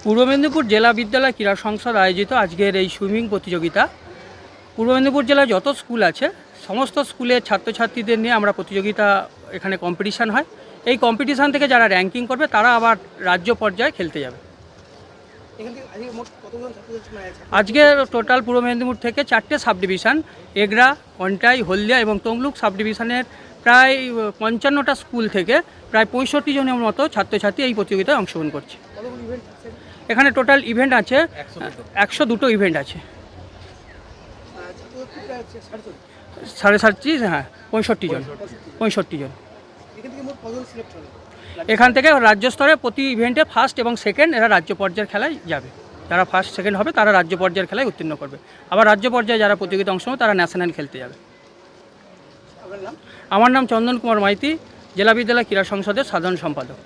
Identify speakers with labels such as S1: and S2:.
S1: পূর্ব মেদিনীপুর জেলা বিদ্যালয় ক্রীড়া সংসদ আয়োজিত আজকের এই সুইমিং প্রতিযোগিতা। পূর্ব মেদিনীপুর জেলায় যত স্কুল আছে সমস্ত স্কুলের ছাত্রছাত্রীদের নিয়ে আমরা প্রতিযোগিতা এখানে কম্পিটিশান হয়। এই কম্পিটিশান থেকে যারা র্যাঙ্কিং করবে তারা আবার রাজ্য পর্যায়ে খেলতে যাবে। আজকে টোটাল পূর্ব মেদিনীপুর থেকে 4টে সাব ডিভিশন, এগরা, কন্টাই, হলদিয়া এবং তমলুক সাব ডিভিশনের প্রায় 55টা স্কুল থেকে প্রায় 65 জনের মতো ছাত্রছাত্রী এই প্রতিযোগিতায় অংশগ্রহণ করছে। এখানে টোটাল ইভেন্ট আছে 102টো ইভেন্ট আছে। 37.5, হ্যাঁ 65 জন। এখান থেকে রাজ্য স্তরে প্রতি ইভেন্টে ফার্স্ট এবং সেকেন্ড এরা রাজ্য পর্যায়ের খেলায় যাবে। যারা ফার্স্ট সেকেন্ড হবে তারা রাজ্য পর্যায়ের খেলায় উত্তীর্ণ করবে। আবার রাজ্য পর্যায়ে যারা প্রতিযোগিতা অংশ নেবে তারা ন্যাশনাল খেলতে যাবে। আমার নাম চন্দন কুমার মাইতি, জেলা বিদ্যালয় ক্রীড়া সংসদের সাধারণ সম্পাদক।